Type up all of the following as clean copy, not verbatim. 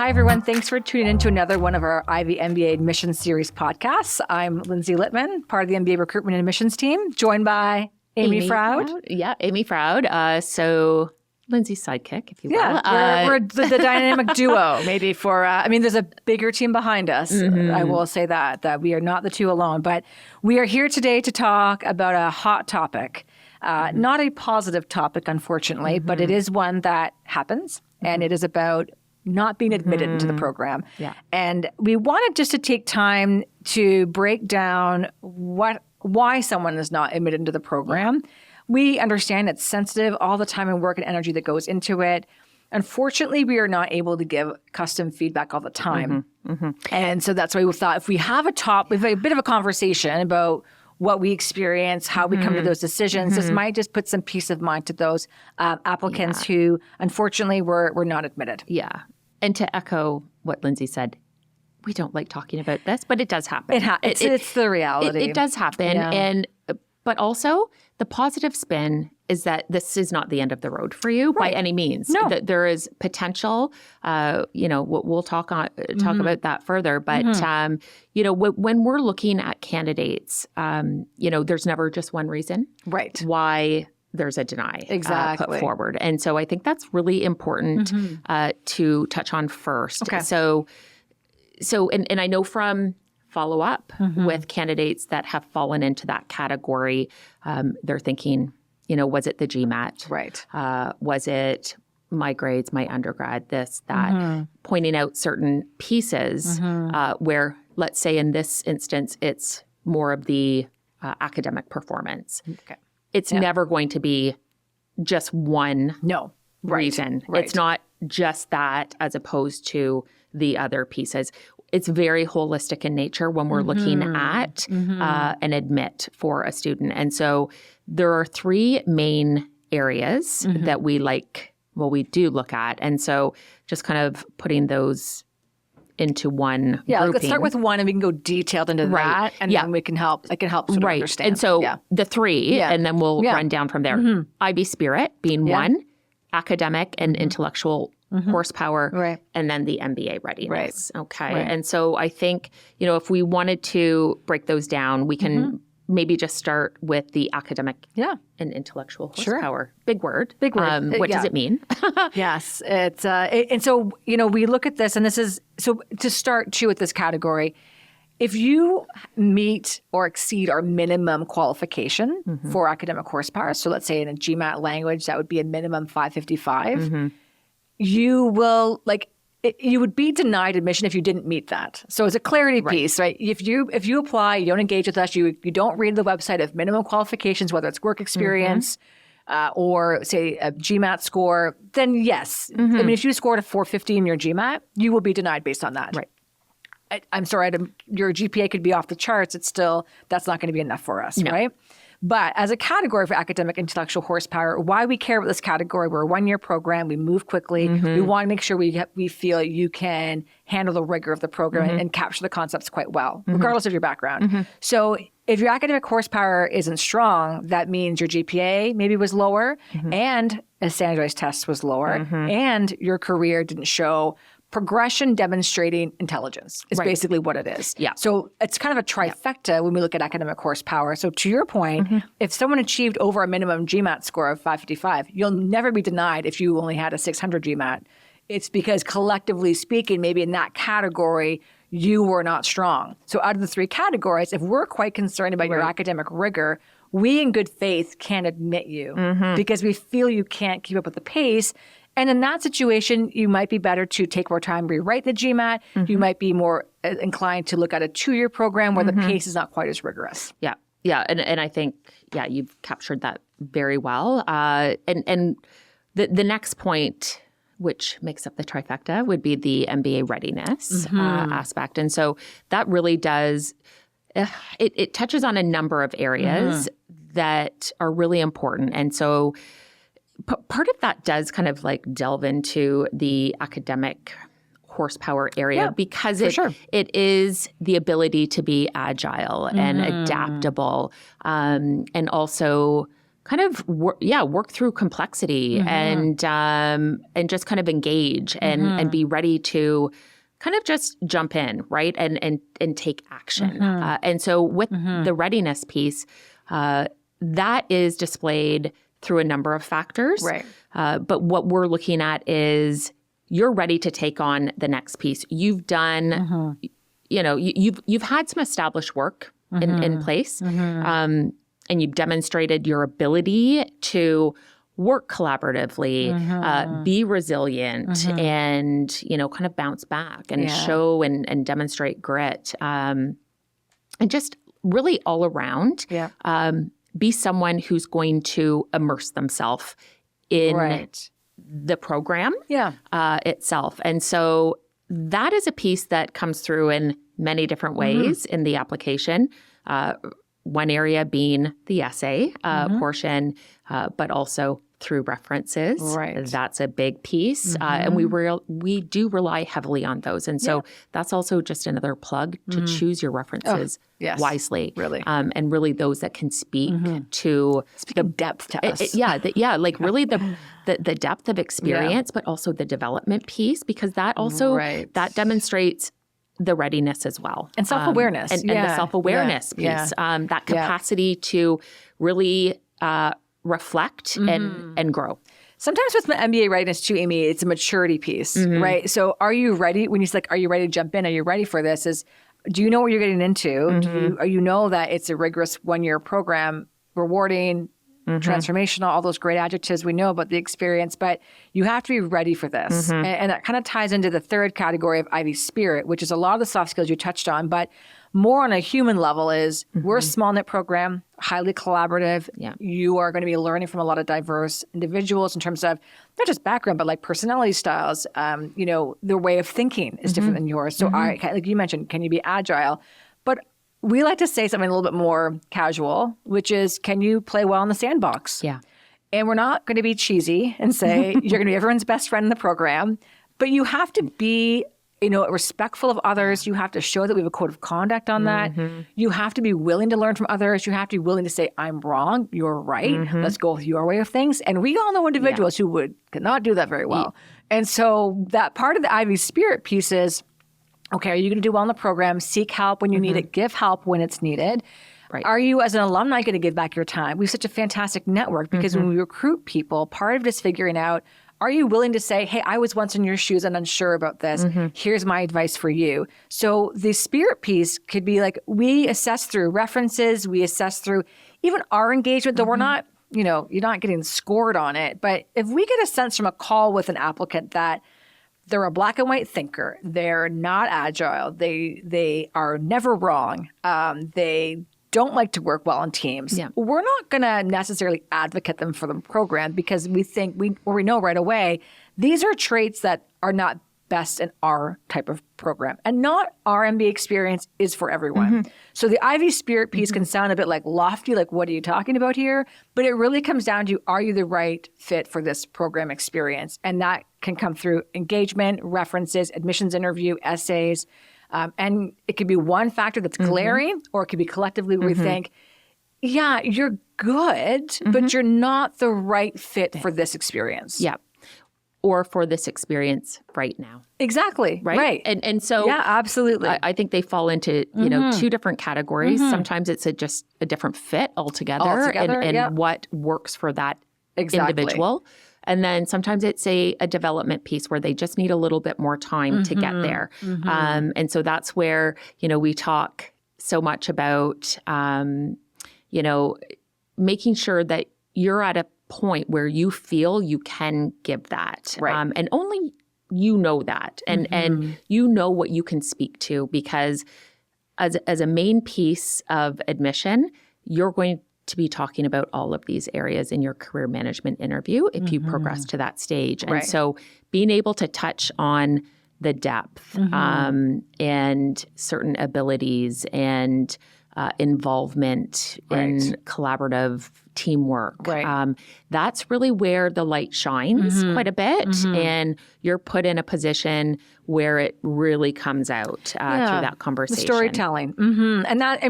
Hi, everyone. Thanks for tuning in to another one of our Ivey MBA Admissions Series podcasts. I'm Lindsay Littman, part of the MBA Recruitment and Admissions team, joined by Amy Froud. Yeah, Amy Froud. So Lindsay's sidekick, if you will. Yeah, we're the dynamic duo, maybe for, there's a bigger team behind us. I will say that we are not the two alone. But we are here today to talk about a hot topic. Not a positive topic, unfortunately, but it is one that happens, and it is about not being admitted into the program. Yeah. And we wanted just to take time to break down why someone is not admitted into the program. We understand it's sensitive, all the time and work and energy that goes into it. Unfortunately, we are not able to give custom feedback all the time. And so that's why we thought if we have we've had a bit of a conversation about what we experience, how we come to those decisions, this might just put some peace of mind to those applicants who, unfortunately, were not admitted. Yeah. And to echo what Lindsay said, we don't like talking about this, but it does happen. It's the reality. It does happen. Yeah. But also, the positive spin is that this is not the end of the road for you by any means. No. That there is potential. We'll talk about that further. But when we're looking at candidates, there's never just one reason, right, why there's a deny put forward. And so I think that's really important to touch on first. Okay. So and I know from follow up with candidates that have fallen into that category, they're thinking, was it the GMAT? Right. Was it my grades, my undergrad, this, that, pointing out certain pieces where, let's say in this instance, it's more of the academic performance. Okay. It's never going to be just one reason. Right. It's not just that as opposed to the other pieces. It's very holistic in nature when we're looking at an admit for a student. And so there are three main areas that we do look at. And so just kind of putting those into one grouping. Let's start with one and we can go detailed into that. And then we can help. It can help sort of understand. And so the three, and then we'll run down from there. IB Spirit being one, academic and intellectual horsepower, and then the MBA readiness. Right. Okay. Right. And so I think, if we wanted to break those down, we can maybe just start with the academic and intellectual horsepower. Sure. Big word. What does it mean? Yes. It's and so, we look at this, and this is, so to start too with this category, if you meet or exceed our minimum qualification for academic horsepower, so let's say in a GMAT language, that would be a minimum 555, you will you would be denied admission if you didn't meet that. So it's a clarity piece, right? If you apply, you don't engage with us, you don't read the website of minimum qualifications, whether it's work experience or say a GMAT score, then yes. If you scored a 450 in your GMAT, you will be denied based on that. Right. I'm sorry, your GPA could be off the charts. It's still, that's not going to be enough for us, right? But as a category for academic intellectual horsepower, why we care about this category, we're a one-year program, we move quickly, we want to make sure we feel you can handle the rigor of the program and capture the concepts quite well, regardless of your background. So if your academic horsepower isn't strong, that means your GPA maybe was lower and a standardized test was lower and your career didn't show progression demonstrating intelligence is basically what it is. Yeah. So it's kind of a trifecta when we look at academic horsepower. So to your point, if someone achieved over a minimum GMAT score of 555, you'll never be denied if you only had a 600 GMAT. It's because collectively speaking, maybe in that category, you were not strong. So out of the three categories, if we're quite concerned about your academic rigor, we in good faith can't admit you because we feel you can't keep up with the pace. And in that situation, you might be better to take more time, rewrite the GMAT. You might be more inclined to look at a 2-year program where the pace is not quite as rigorous. Yeah. Yeah. And I think, you've captured that very well. And the next point, which makes up the trifecta, would be the MBA readiness aspect. And so that really does, it touches on a number of areas that are really important. And so part of that does kind of delve into the academic horsepower area because it is the ability to be agile and adaptable and also kind of work through complexity and just kind of engage and be ready to kind of just jump in, right? And take action. And so with the readiness piece, that is displayed through a number of factors. Right. But what we're looking at is you're ready to take on the next piece. You've done, you've had some established work in place, and you've demonstrated your ability to work collaboratively, be resilient, and kind of bounce back and show and demonstrate grit, and just really all around. Be someone who's going to immerse themselves in the program itself. And so that is a piece that comes through in many different ways in the application. One area being the essay portion, but also through references. Right. That's a big piece. And we do rely heavily on those. And so that's also just another plug to choose your references wisely. Really. And really those that can speak to the depth to us. Really the depth of experience, but also the development piece, because that also that demonstrates the readiness as well. And self-awareness. And the self-awareness piece. That capacity to really reflect and grow. Sometimes with MBA readiness too, Amy, it's a maturity piece, right? So are you ready? When you say, are you ready to jump in? Are you ready for this? Do you know what you're getting into? Do you know that it's a rigorous 1-year program, rewarding, transformational, all those great adjectives we know about the experience, but you have to be ready for this. And that kind of ties into the third category of Ivey Spirit, which is a lot of the soft skills you touched on, but more on a human level is we're a small knit program, highly collaborative. You are going to be learning from a lot of diverse individuals in terms of not just background, but like personality styles. Their way of thinking is different than yours. So like you mentioned, can you be agile? But we like to say something a little bit more casual, which is, can you play well in the sandbox? Yeah. And we're not going to be cheesy and say you're going to be everyone's best friend in the program, but you have to be respectful of others. You have to show that we have a code of conduct on that. You have to be willing to learn from others. You have to be willing to say, I'm wrong, you're right. Let's go with your way of things. And we all know individuals who could not do that very well. And so that part of the Ivey Spirit piece is, okay, are you going to do well in the program? Seek help when you need it. Give help when it's needed. Right. Are you, as an alumni, going to give back your time? We have such a fantastic network because when we recruit people, part of it is figuring out, are you willing to say, hey, I was once in your shoes and unsure about this. Here's my advice for you. So the spirit piece could be like, we assess through references. We assess through even our engagement, though we're not, you're not getting scored on it. But if we get a sense from a call with an applicant that they're a black and white thinker, they're not agile, they are never wrong, they don't like to work well in teams, we're not going to necessarily advocate them for the program because we think we know right away these are traits that are not best in our type of program. And not our MBA experience is for everyone. So the Ivey Spirit piece can sound a bit like lofty, like what are you talking about here? But it really comes down to, are you the right fit for this program experience? And that can come through engagement, references, admissions interview, essays. And it could be one factor that's glaring, or it could be collectively where we think, yeah, you're good, but you're not the right fit for this experience. Yeah. Or for this experience right now. Exactly. Right. And so yeah, absolutely. I think they fall into, two different categories. Sometimes it's just a different fit altogether and what works for that individual. And then sometimes it's a development piece where they just need a little bit more time to get there. And so that's where, we talk so much about, making sure that you're at a point where you feel you can give that. Right. And only you know that. And you know what you can speak to, because as a main piece of admission, you're going to be talking about all of these areas in your career management interview if you progress to that stage. And so being able to touch on the depth and certain abilities and involvement in collaborative teamwork. That's really where the light shines quite a bit. And you're put in a position where it really comes out through that conversation. The storytelling. And that,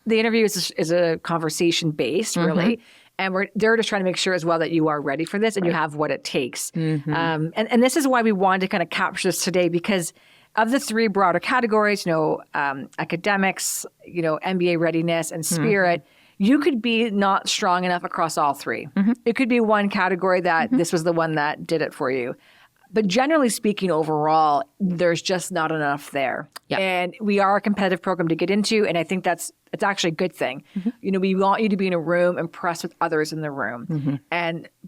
the interview is a conversation based, really. And they're just trying to make sure as well that you are ready for this and you have what it takes. And this is why we wanted to kind of capture this today, because of the three broader categories, academics, MBA readiness and spirit, you could be not strong enough across all three. It could be one category that this was the one that did it for you. But generally speaking, overall, there's just not enough there. Yep. And we are a competitive program to get into, and I think it's actually a good thing. We want you to be in a room impressed with others in the room.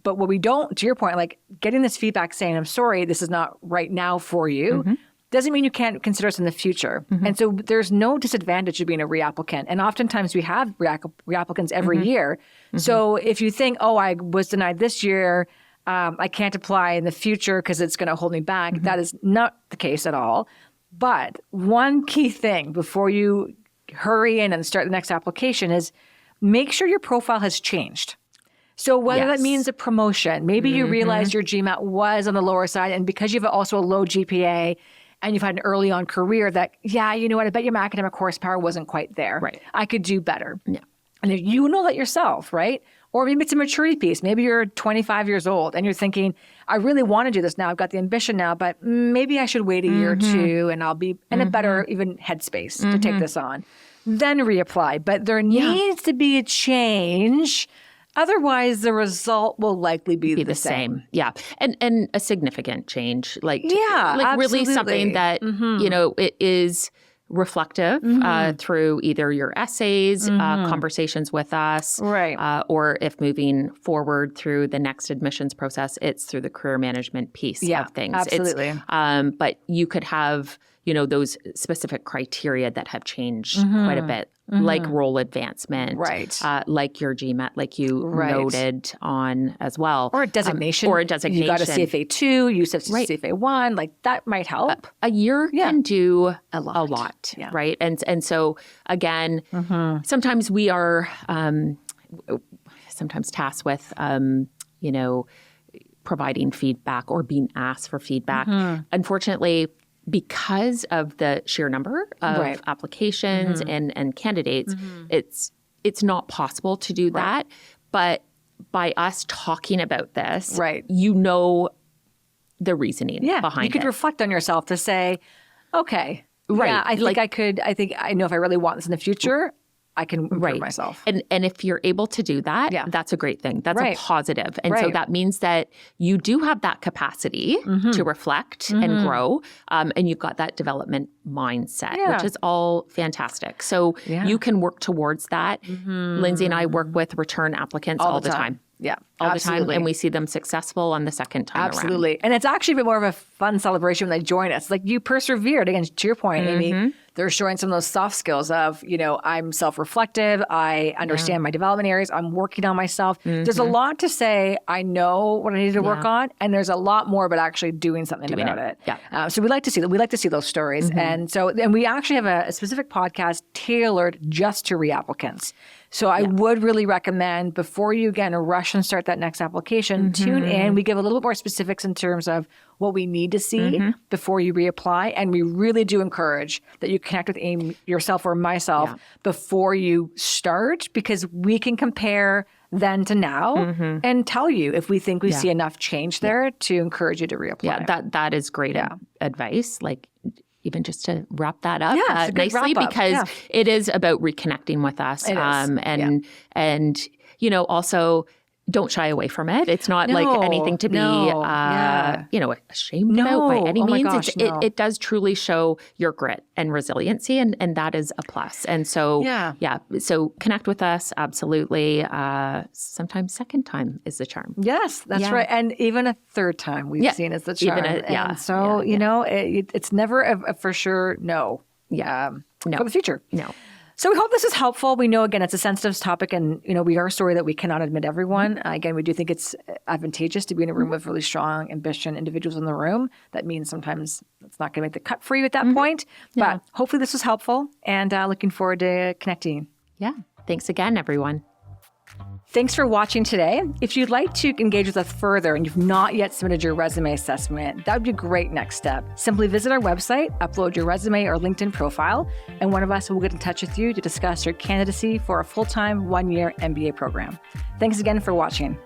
But what we don't, to your point, like getting this feedback saying, I'm sorry, this is not right now for you, doesn't mean you can't consider us in the future. And so there's no disadvantage to being a reapplicant. And oftentimes we have reapplicants every year. So if you think, oh, I was denied this year, I can't apply in the future because it's going to hold me back. That is not the case at all. But one key thing before you hurry in and start the next application is make sure your profile has changed. So whether that means a promotion, maybe you realized your GMAT was on the lower side, and because you have also a low GPA and you've had an early on career that, you know what, I bet your academic horsepower wasn't quite there. Right. I could do better. Yeah. And if you know that yourself, right? Or maybe it's a maturity piece. Maybe you're 25 years old and you're thinking, I really want to do this now. I've got the ambition now, but maybe I should wait a year or two and I'll be in a better even headspace to take this on. Then reapply. But there needs to be a change. Otherwise, the result will likely be the same. Yeah. And a significant change. Like absolutely. Really something that, it is reflective through either your essays, conversations with us, or if moving forward through the next admissions process, it's through the career management piece of things. Absolutely. But you could have, those specific criteria that have changed quite a bit, like role advancement, like your GMAT, like you noted on as well. Or a designation. You got a CFA 2, you said CFA 1, like that might help. A year can do a lot, right? And so again, sometimes we are sometimes tasked with, providing feedback or being asked for feedback. Unfortunately, because of the sheer number of applications and candidates, it's not possible to do that. But by us talking about this, the reasoning behind it. You could reflect on yourself to say, okay, I think I know if I really want this in the future, I can improve myself. And if you're able to do that, that's a great thing. That's a positive. And so that means that you do have that capacity to reflect and grow. And you've got that development mindset, which is all fantastic. So you can work towards that. Lindsay and I work with return applicants all the time. Yeah, all the time. And we see them successful on the second time Absolutely. around. And it's actually a bit more of a fun celebration when they join us. Like you persevered. Again, to your point, Amy, they're showing some of those soft skills of, I'm self-reflective. I understand my development areas. I'm working on myself. There's a lot to say. I know what I need to work on. And there's a lot more about actually doing something about it. Yeah. So we like to see that. We like to see those stories. And we actually have a specific podcast tailored just to reapplicants. So I would really recommend before you, again, rush and start that next application, tune in. We give a little bit more specifics in terms of what we need to see before you reapply. And we really do encourage that you connect with Amy, yourself or myself before you start, because we can compare then to now and tell you if we think we see enough change there to encourage you to reapply. Yeah, that is great advice. Like, even just to wrap that up nicely, because it is about reconnecting with us. And also don't shy away from it. It's not like anything to be, ashamed about by any means. It does truly show your grit and resiliency, and that is a plus. And so, so connect with us. Absolutely. Sometimes second time is the charm. Yes, that's right. And even a third time we've seen as the charm. It's never a for sure no. For the future. No. So we hope this is helpful. We know, again, it's a sensitive topic, and, we are a story that we cannot admit everyone. Again, we do think it's advantageous to be in a room with really strong ambition individuals in the room. That means sometimes it's not going to make the cut for you at that point. But hopefully this was helpful, and looking forward to connecting. Yeah. Thanks again, everyone. Thanks for watching today. If you'd like to engage with us further and you've not yet submitted your resume assessment, that would be a great next step. Simply visit our website, upload your resume or LinkedIn profile, and one of us will get in touch with you to discuss your candidacy for a full-time 1-year MBA program. Thanks again for watching.